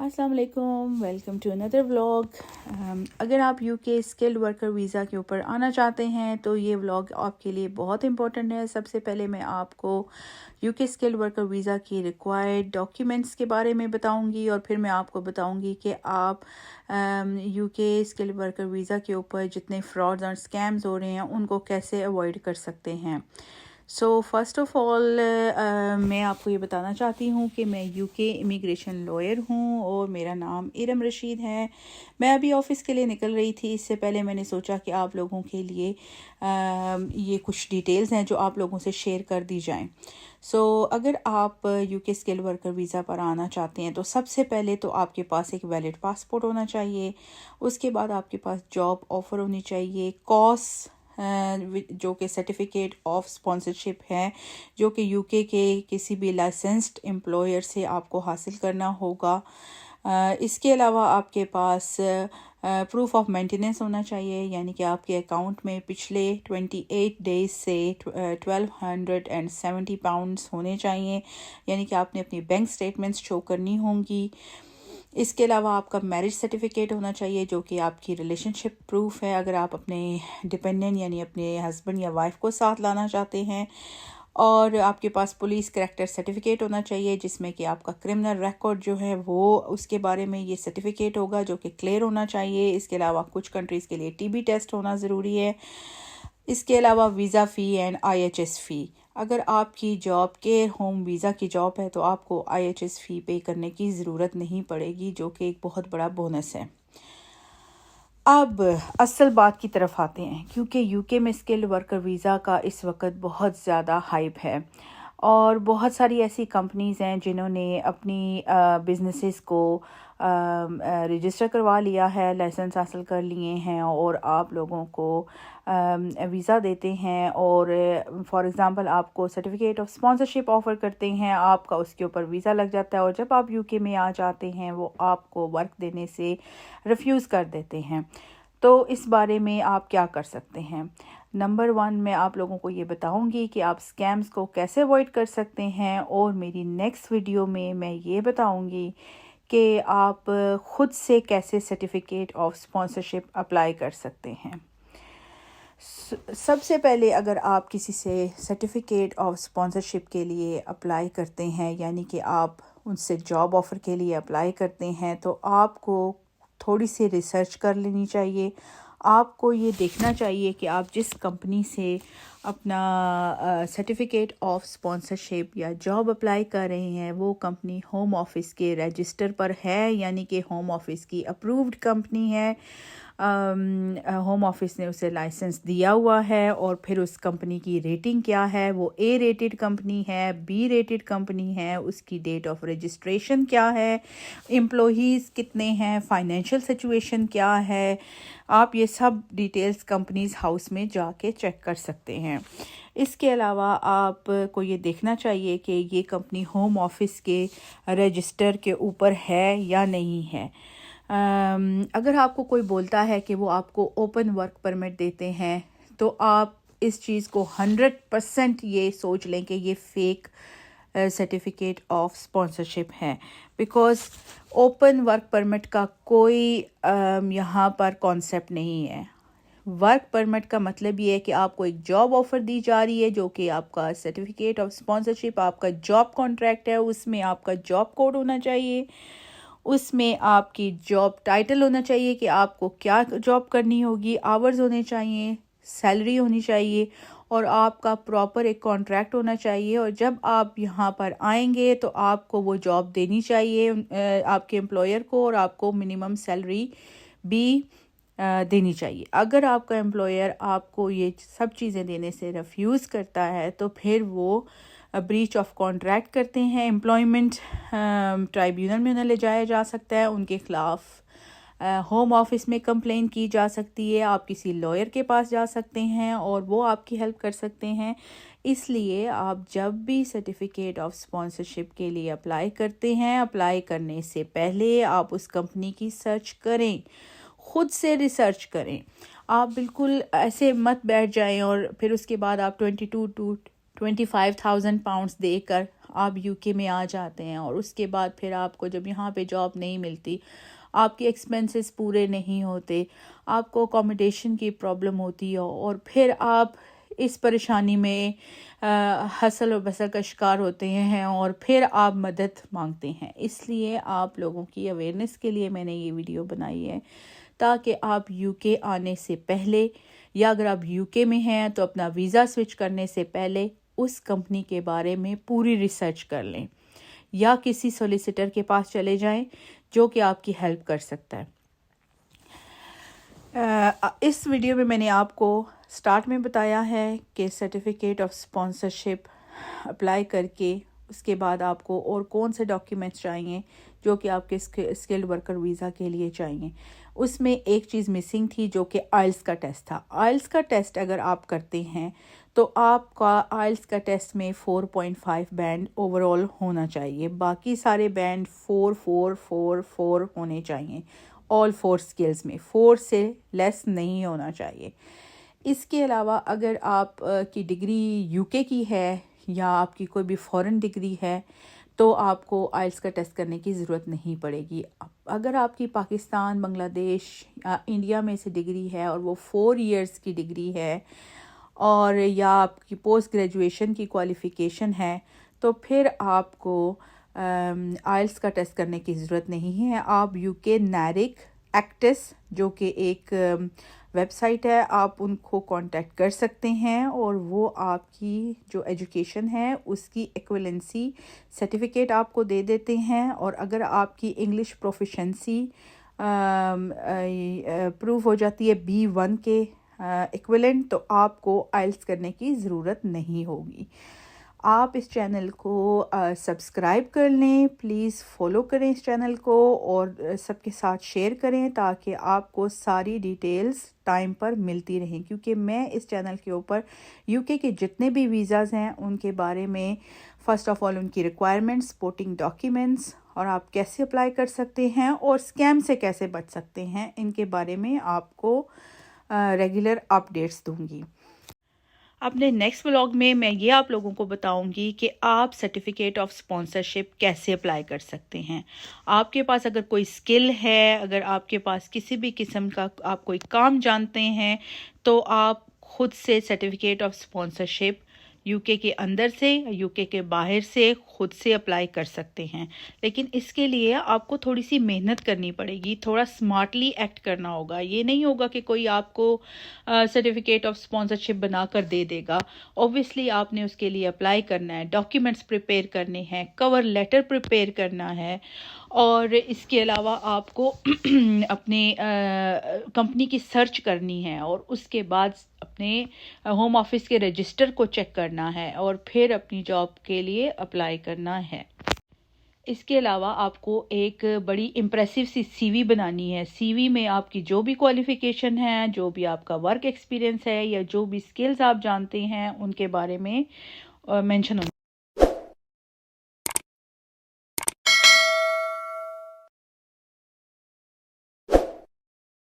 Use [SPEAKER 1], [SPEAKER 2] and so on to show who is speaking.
[SPEAKER 1] السلام علیکم، welcome to another vlog. اگر آپ یو کے اسکلڈ ورکر ویزا کے اوپر آنا چاہتے ہیں تو یہ ولاگ آپ کے لیے بہت امپورٹنٹ ہے۔ سب سے پہلے میں آپ کو یو کے اسکلڈ ورکر ویزا کی ریکوائرڈ ڈاکیومنٹس کے بارے میں بتاؤں گی، اور پھر میں آپ کو بتاؤں گی کہ آپ یو کے اسکلڈ ورکر ویزا کے اوپر جتنے فراڈز اور اسکیمز ہو رہے ہیں ان کو کیسے اوائڈ کر سکتے ہیں۔ سو فرسٹ آف آل میں آپ کو یہ بتانا چاہتی ہوں کہ میں یو کے امیگریشن لائر ہوں اور میرا نام ارم رشید ہے۔ میں ابھی آفس کے لیے نکل رہی تھی، اس سے پہلے میں نے سوچا کہ آپ لوگوں کے لیے یہ کچھ ڈیٹیلز ہیں جو آپ لوگوں سے شیئر کر دی جائیں۔ سو اگر آپ یو کے اسکل ورکر ویزا پر آنا چاہتے ہیں تو سب سے پہلے تو آپ کے پاس ایک ویلڈ پاسپورٹ ہونا چاہیے، اس کے بعد آپ کے پاس جاب آفر ہونی چاہیے، کوس جو کہ سرٹیفکیٹ آف اسپانسرشپ ہے، جو کہ یو کے کسی بھی لائسنسڈ امپلائر سے آپ کو حاصل کرنا ہوگا۔ اس کے علاوہ آپ کے پاس پروف آف مینٹیننس ہونا چاہیے، یعنی کہ آپ کے اکاؤنٹ میں پچھلے 28 ڈیز سے 1270 پاؤنڈز ہونے چاہیے، یعنی کہ آپ نے اپنی بینک سٹیٹمنٹس شو کرنی ہوں گی۔ اس کے علاوہ آپ کا میرج سرٹیفکیٹ ہونا چاہیے جو کہ آپ کی ریلیشن شپ پروف ہے، اگر آپ اپنے ڈپینڈنٹ یعنی اپنے ہسبینڈ یا وائف کو ساتھ لانا چاہتے ہیں۔ اور آپ کے پاس پولیس کریکٹر سرٹیفکیٹ ہونا چاہیے جس میں کہ آپ کا کرمنل ریکارڈ جو ہے وہ اس کے بارے میں یہ سرٹیفکیٹ ہوگا جو کہ کلیئر ہونا چاہیے۔ اس کے علاوہ کچھ کنٹریز کے لیے ٹی بی ٹیسٹ ہونا ضروری ہے۔ اس کے علاوہ ویزا فی اینڈ آئی ایچ ایس فی، اگر آپ کی جاب کیئر ہوم ویزا کی جاب ہے تو آپ کو آئی ایچ ایس فی پے کرنے کی ضرورت نہیں پڑے گی، جو کہ ایک بہت بڑا بونس ہے۔ اب اصل بات کی طرف آتے ہیں، کیونکہ یو کے میں اسکلڈ ورکر ویزا کا اس وقت بہت زیادہ ہائپ ہے اور بہت ساری ایسی کمپنیز ہیں جنہوں نے اپنی بزنسز کو رجسٹر کروا لیا ہے، لائسنس حاصل کر لیے ہیں اور آپ لوگوں کو ویزا دیتے ہیں، اور فار ایگزامپل آپ کو سرٹیفکیٹ آف اسپانسرشپ آفر کرتے ہیں، آپ کا اس کے اوپر ویزا لگ جاتا ہے، اور جب آپ یو کے میں آ جاتے ہیں وہ آپ کو ورک دینے سے ریفیوز کر دیتے ہیں۔ تو اس بارے میں آپ کیا کر سکتے ہیں؟ نمبر 1 میں آپ لوگوں کو یہ بتاؤں گی کہ آپ اسکیمز کو کیسے اوائڈ کر سکتے ہیں، اور میری نیکسٹ ویڈیو میں یہ بتاؤں گی کہ آپ خود سے کیسے سرٹیفکیٹ آف اسپانسرشپ اپلائی کر سکتے ہیں۔ سب سے پہلے اگر آپ کسی سے سرٹیفکیٹ آف اسپانسرشپ کے لیے اپلائی کرتے ہیں، یعنی کہ آپ ان سے جاب آفر کے لیے اپلائی کرتے ہیں، تو آپ کو تھوڑی سی ریسرچ کر لینی چاہیے۔ آپ کو یہ دیکھنا چاہیے کہ آپ جس کمپنی سے اپنا سرٹیفکیٹ آف اسپانسرشپ یا جاب اپلائی کر رہے ہیں وہ کمپنی ہوم آفس کے رجسٹر پر ہے، یعنی کہ ہوم آفس کی اپرووڈ کمپنی ہے، ہوم آفس نے اسے لائسنس دیا ہوا ہے، اور پھر اس کمپنی کی ریٹنگ کیا ہے، وہ اے ریٹڈ کمپنی ہے، بی ریٹڈ کمپنی ہے، اس کی ڈیٹ آف رجسٹریشن کیا ہے، امپلائیز کتنے ہیں، فائنینشیل سچویشن کیا ہے، آپ یہ سب ڈیٹیلز کمپنیز ہاؤس میں جا کے چیک کر سکتے ہیں۔ اس کے علاوہ آپ کو یہ دیکھنا چاہیے کہ یہ کمپنی ہوم آفس کے رجسٹر کے اوپر ہے یا نہیں ہے۔ اگر آپ کو کوئی بولتا ہے کہ وہ آپ کو اوپن ورک پرمٹ دیتے ہیں تو آپ اس چیز کو 100% یہ سوچ لیں کہ یہ فیک سرٹیفکیٹ آف اسپانسرشپ ہے، بیکاز اوپن ورک پرمٹ کا کوئی یہاں پر کانسیپٹ نہیں ہے۔ ورک پرمٹ کا مطلب یہ ہے کہ آپ کو ایک جاب آفر دی جا رہی ہے جو کہ آپ کا سرٹیفکیٹ آف اسپانسرشپ، آپ کا جاب کانٹریکٹ ہے، اس میں آپ کا جاب کوڈ ہونا چاہیے، اس میں آپ کی جاب ٹائٹل ہونا چاہیے کہ آپ کو کیا جاب کرنی ہوگی، آورز ہونے چاہیے، سیلری ہونی چاہیے، اور آپ کا پراپر ایک کانٹریکٹ ہونا چاہیے، اور جب آپ یہاں پر آئیں گے تو آپ کو وہ جاب دینی چاہیے آپ کے امپلائر کو، اور آپ کو منیمم سیلری بھی دینی چاہیے۔ اگر آپ کا امپلائر آپ کو یہ سب چیزیں دینے سے ریفیوز کرتا ہے تو پھر وہ بریچ آف کانٹریکٹ کرتے ہیں، امپلائمنٹ ٹرائیبیونل میں انہیں لے جایا جا سکتا ہے، ان کے خلاف ہوم آفس میں کمپلین کی جا سکتی ہے، آپ کسی لائر کے پاس جا سکتے ہیں اور وہ آپ کی ہیلپ کر سکتے ہیں۔ اس لیے آپ جب بھی سرٹیفکیٹ آف اسپانسرشپ کے لیے اپلائی کرتے ہیں، اپلائی کرنے سے پہلے آپ اس کمپنی کی سرچ کریں، خود سے ریسرچ کریں۔ آپ بالکل ایسے مت بیٹھ جائیں اور پھر اس کے بعد آپ 22,000 to 25,000 پاؤنڈز دے کر آپ UK میں آ جاتے ہیں اور اس کے بعد پھر آپ کو جب یہاں پہ جاب نہیں ملتی، آپ کے ایکسپینسز پورے نہیں ہوتے، آپ کو اکوموڈیشن کی پرابلم ہوتی ہے اور پھر آپ اس پریشانی میں حسل و بسل کا شکار ہوتے ہیں اور پھر آپ مدد مانگتے ہیں۔ اس لیے آپ لوگوں کی اویئرنیس کے لیے میں نے یہ ویڈیو بنائی ہے، تاکہ آپ UK آنے سے پہلے یا اگر آپ UK میں ہیں تو اپنا ویزا سوئچ کرنے سے پہلے اس کمپنی کے بارے میں پوری ریسرچ کر لیں، یا کسی سولیسیٹر کے پاس چلے جائیں جو کہ آپ کی ہیلپ کر سکتا ہے۔ اس ویڈیو میں نے آپ کو سٹارٹ میں بتایا ہے کہ سرٹیفکیٹ آف اسپانسرشپ اپلائی کر کے اس کے بعد آپ کو اور کون سے ڈاکیومنٹس چاہیے جو کہ آپ کے اسکلڈ ورکر ویزا کے لیے چاہیے۔ اس میں ایک چیز مسنگ تھی جو کہ آئلس کا ٹیسٹ تھا۔ آئلس کا ٹیسٹ اگر آپ کرتے ہیں تو آپ کا آئلس کا ٹیسٹ میں 4.5 بینڈ اوور آل ہونا چاہیے، باقی سارے بینڈ 4 4 4 4 ہونے چاہیے، آل 4 اسکلز میں 4 سے لیس نہیں ہونا چاہیے۔ اس کے علاوہ اگر آپ کی ڈگری UK کی ہے یا آپ کی کوئی بھی فورن ڈگری ہے تو آپ کو آئلس کا ٹیسٹ کرنے کی ضرورت نہیں پڑے گی۔ اگر آپ کی پاکستان، بنگلہ دیش یا انڈیا میں سے ڈگری ہے اور وہ 4 ایئرس کی ڈگری ہے اور یا آپ کی پوسٹ گریجویشن کی کوالیفیکیشن ہے تو پھر آپ کو آئلس کا ٹیسٹ کرنے کی ضرورت نہیں ہے۔ آپ UK نیرک ایکٹس جو کہ ایک ویب سائٹ ہے، آپ ان کو کانٹیکٹ کر سکتے ہیں اور وہ آپ کی جو ایجوکیشن ہے اس کی ایکویلنسی سرٹیفکیٹ آپ کو دے دیتے ہیں، اور اگر آپ کی انگلش پروفیشنسی پروو ہو جاتی ہے B1 کے ایکویلنٹ تو آپ کو آئلس کرنے کی ضرورت نہیں ہوگی۔ آپ اس چینل کو سبسکرائب کر لیں، پلیز فالو کریں اس چینل کو اور سب کے ساتھ شیئر کریں تاکہ آپ کو ساری ڈیٹیلز ٹائم پر ملتی رہیں، کیونکہ میں اس چینل کے اوپر UK کے جتنے بھی ویزاز ہیں ان کے بارے میں فرسٹ آف آل ان کی ریکوائرمنٹس، سپورٹنگ ڈاکیومنٹس اور آپ کیسے اپلائی کر سکتے ہیں اور اسکیم سے کیسے بچ سکتے ہیں، ان کے بارے میں آپ کو ریگولر اپڈیٹس دوں گی۔ اپنے نیکسٹ ولاگ میں یہ آپ لوگوں کو بتاؤں گی کہ آپ سرٹیفکیٹ آف اسپانسرشپ کیسے اپلائی کر سکتے ہیں۔ آپ کے پاس اگر کوئی اسکل ہے، اگر آپ کے پاس کسی بھی قسم کا آپ کوئی کام جانتے ہیں تو آپ خود سے سرٹیفکیٹ آف اسپانسرشپ UK کے اندر سے UK کے باہر سے خود سے اپلائی کر سکتے ہیں، لیکن اس کے لیے آپ کو تھوڑی سی محنت کرنی پڑے گی، تھوڑا سمارٹلی ایکٹ کرنا ہوگا۔ یہ نہیں ہوگا کہ کوئی آپ کو سرٹیفکیٹ آف اسپانسرشپ بنا کر دے دے گا۔ اوبویسلی آپ نے اس کے لیے اپلائی کرنا ہے، ڈاکیومنٹس پریپیئر کرنے ہیں، کور لیٹر پریپیئر کرنا ہے، اور اس کے علاوہ آپ کو اپنے کمپنی کی سرچ کرنی ہے اور اس کے بعد اپنے ہوم آفس کے رجسٹر کو چیک کرنا ہے اور پھر اپنی جاب کے لیے اپلائی کرنا ہے۔ اس کے علاوہ آپ کو ایک بڑی امپریسو سی CV بنانی ہے۔ CV میں آپ کی جو بھی کوالیفیکیشن ہے، جو بھی آپ کا ورک ایکسپیرینس ہے یا جو بھی اسکلز آپ جانتے ہیں ان کے بارے میں مینشن ہونا